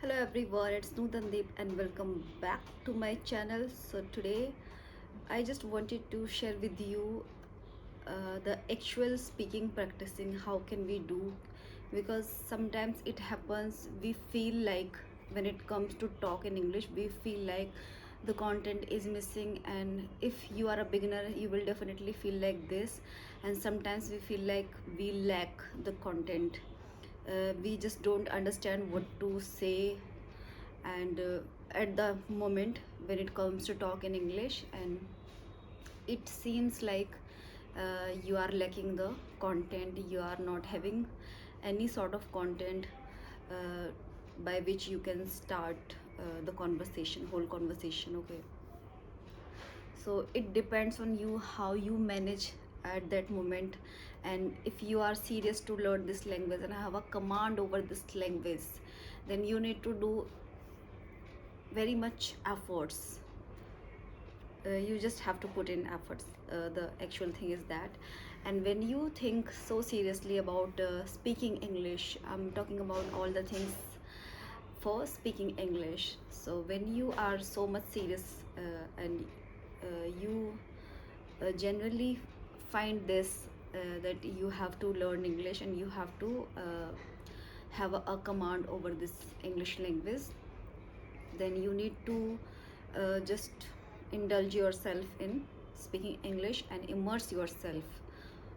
Hello everyone, it's Nootan and welcome back to my channel. So today I just wanted to share with you the actual speaking practicing. How can we do? Because sometimes it happens we feel like when it comes to talk in English we feel like the content is missing, and if you are a beginner you will definitely feel like this. And sometimes we feel like we lack the content. We just don't understand what to say, and at the moment when it comes to talk in English, and it seems like you are lacking the content, you are not having any sort of content uh, by which you can start the conversation, whole conversation. Okay, so it depends on you how you manage at that moment. And if you are serious to learn this language and have a command over this language, then you need to do very much efforts. You just have to put in efforts. The actual thing is that. And when you think so seriously about speaking English, I'm talking about all the things for speaking English. So when you are so much serious, and you generally find this, that you have to learn English and you have to have a command over this English language, then you need to just indulge yourself in speaking English and immerse yourself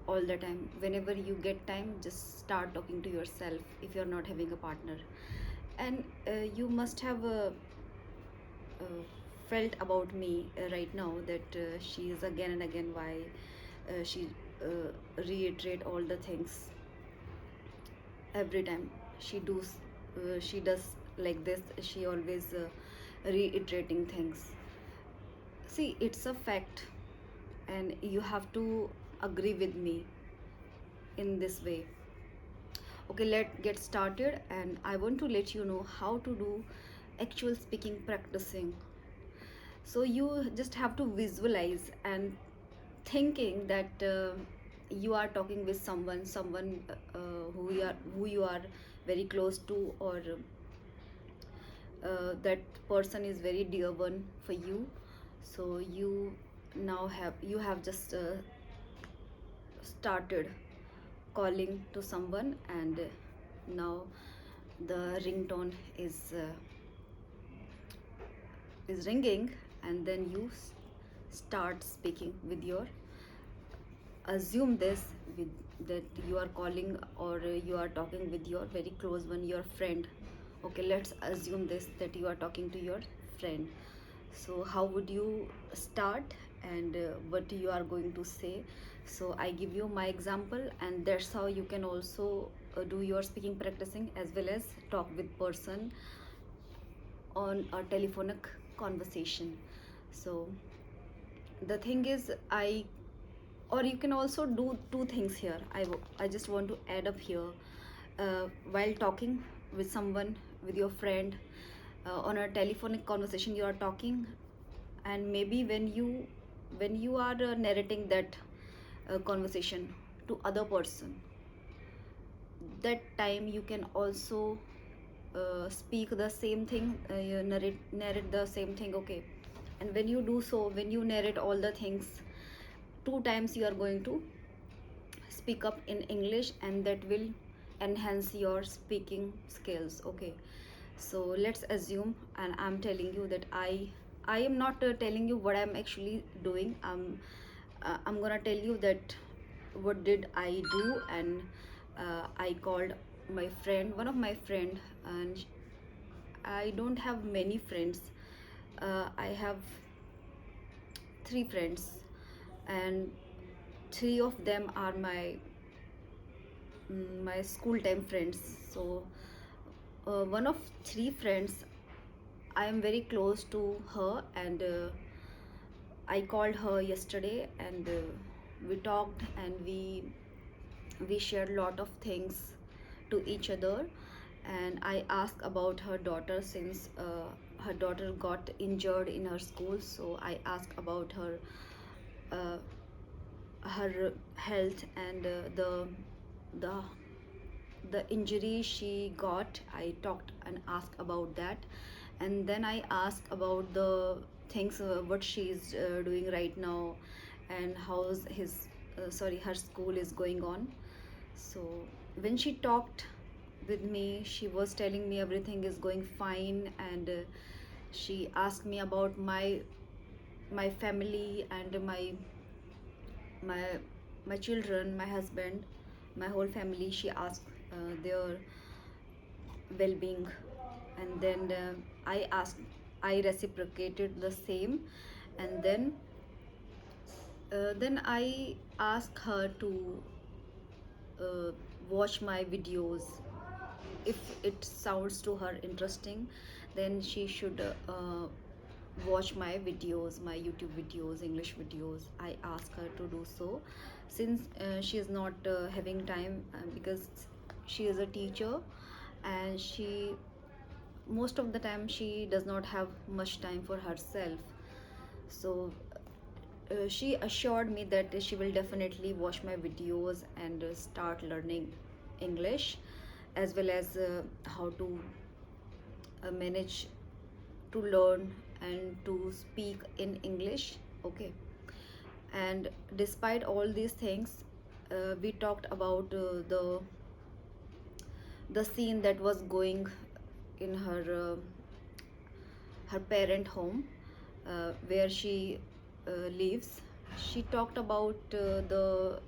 all the time. Whenever you get time, just start talking to yourself if you're not having a partner. And you must have felt about me right now that she is again and again why she reiterate all the things every time she does like this. She always reiterating things. See, it's a fact, and you have to agree with me in this way. Okay, let's get started, and I want to let you know how to do actual speaking practicing. So you just have to visualize and thinking that you are talking with someone who you are very close to, or that person is very dear one for you. So you have just started calling to someone, and now the ringtone is ringing, and then you start speaking with your, assume this, with that you are calling, or you are talking with your very close one, your friend. Okay, let's assume this, that you are talking to your friend. So how would you start, and what you are going to say? So I give you my example, and that's how you can also do your speaking practicing as well as talk with person on a telephonic conversation. So the thing is, or you can also do two things here. I just want to add up here. While talking with someone, with your friend, on a telephonic conversation you are talking, and maybe when you are narrating that conversation to other person, that time you can also speak the same thing, you narrate the same thing. Okay, and when you do so, when you narrate all the things two times, you are going to speak up in English, and that will enhance your speaking skills. Okay, so let's assume, and I'm telling you that I am not telling you what I'm actually doing. I'm gonna tell you that what did I do. And I called my friend, one of my friend, and I don't have many friends. I have three friends, and three of them are my school time friends. So one of three friends, I am very close to her, and I called her yesterday, and we talked, and we shared a lot of things to each other. And I asked about her daughter, since her daughter got injured in her school. So I asked about uh, her health, and the the injury she got. I talked and asked about that, and then I asked about the things, what she's doing right now, and how's her school is going on. So when she talked with me, she was telling me everything is going fine, and she asked me about my family and my my children, my husband, my whole family. She asked their well-being, and then I reciprocated the same, and then I asked her to uh, watch my videos. If it sounds to her interesting, then she should watch my videos, my YouTube videos, English videos. I ask her to do so, since she is not having time, because she is a teacher, and she most of the time she does not have much time for herself. So she assured me that she will definitely watch my videos and start learning English, as well as how to manage to learn and to speak in English. Okay. And despite all these things, we talked about the scene that was going in her parent home, where she lives. She talked about the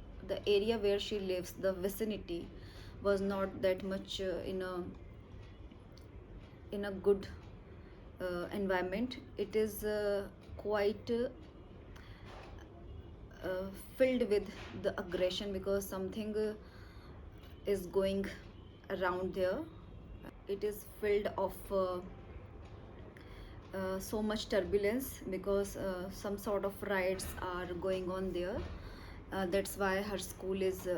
area where she lives. The vicinity was not that much in a good environment. It is quite filled with the aggression, because something is going around there. It is filled of so much turbulence, because some sort of riots are going on there. That's why her school is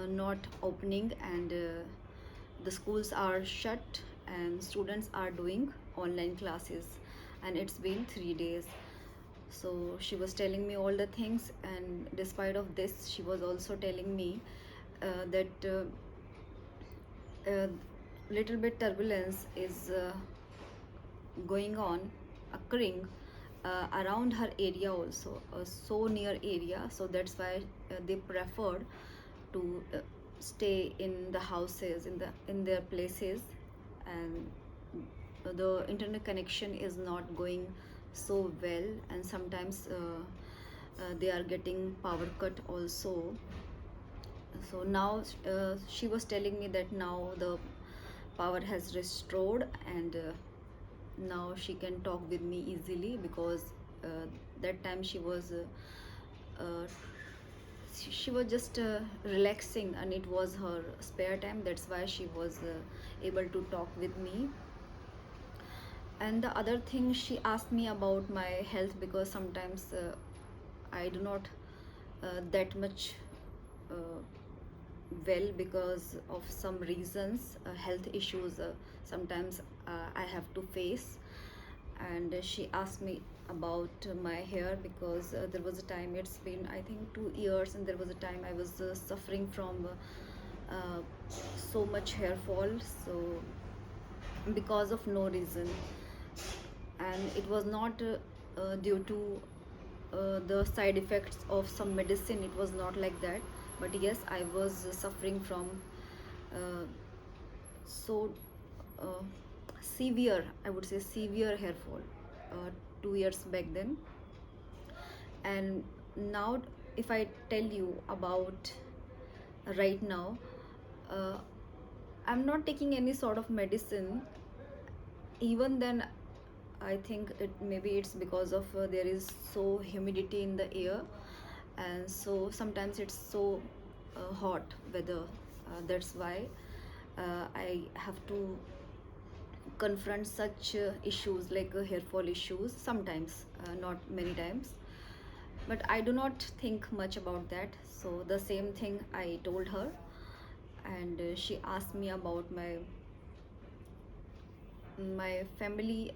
not opening, and the schools are shut, and students are doing online classes, and it's been 3 days. So she was telling me all the things, and despite of this, she was also telling me that little bit turbulence is going on, occurring around her area also, so near area. So that's why they preferred to stay in the houses, in their places, and the internet connection is not going so well, and sometimes they are getting power cut also. So now she was telling me that now the power has restored, and now she can talk with me easily, because that time uh, she was just relaxing, and it was her spare time. That's why she was able to talk with me. And the other thing, she asked me about my health, because sometimes I do not that much uh, well, because of some reasons, health issues sometimes I have to face. And she asked me about my hair, because there was a time, it's been I think 2 years, and there was a time I was suffering from uh, so much hair fall, so because of no reason. And it was not due to the side effects of some medicine. It was not like that, but yes, I was suffering from uh, so uh, severe, I would say severe hair fall 2 years back then. And now, if I tell you about right now, uh, I'm not taking any sort of medicine. Even then, I think maybe it's because of there is so humidity in the air, and so sometimes it's so hot weather. That's why I have to confront such issues, like hair fall issues sometimes, not many times. But I do not think much about that. So the same thing I told her, and she asked me about my family.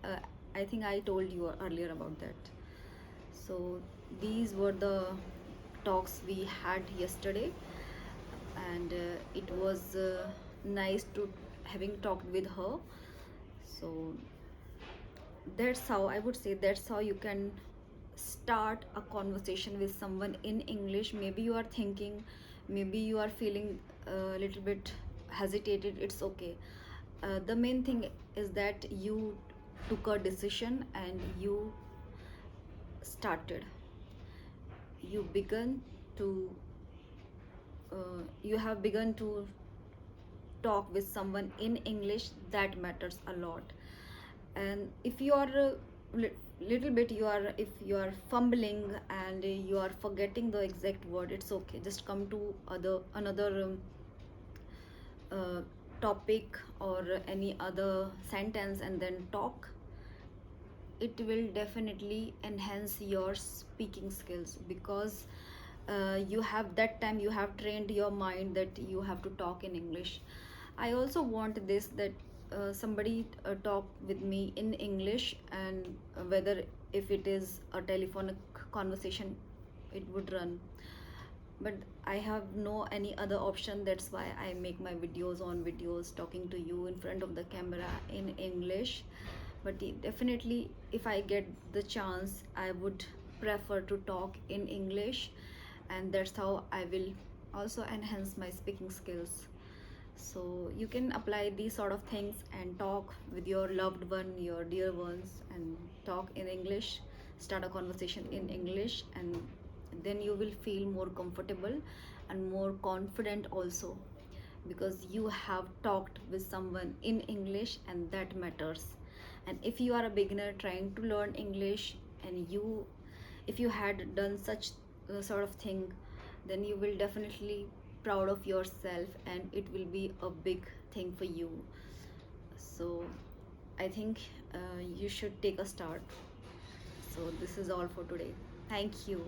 I think I told you earlier about that. So these were the talks we had yesterday. and it was nice to having talked with her. So that's how I would say, that's how you can start a conversation with someone in English. Maybe you are thinking, maybe you are feeling a little bit hesitated, it's okay. The main thing is that you took a decision and you started, you began to you have begun to talk with someone in English. That matters a lot. And if you are little bit, you are, if you are fumbling and you are forgetting the exact word, it's okay, just come to other another uh, topic or any other sentence and then talk. It will definitely enhance your speaking skills, because you have that time, you have trained your mind that you have to talk in English. I also want this, that somebody talk with me in English, and whether if it is a telephonic conversation, it would run. But I have no any other option. That's why I make my videos on videos, talking to you in front of the camera in English. But definitely, if I get the chance, I would prefer to talk in English, and that's how I will also enhance my speaking skills. So you can apply these sort of things and talk with your loved one, your dear ones, and talk in English, start a conversation in English, and then you will feel more comfortable and more confident also, because you have talked with someone in English, and that matters. And if you are a beginner trying to learn English, and you, if you had done such sort of thing, then you will definitely proud of yourself, and it will be a big thing for you. So I think you should take a start. So this is all for today. Thank you.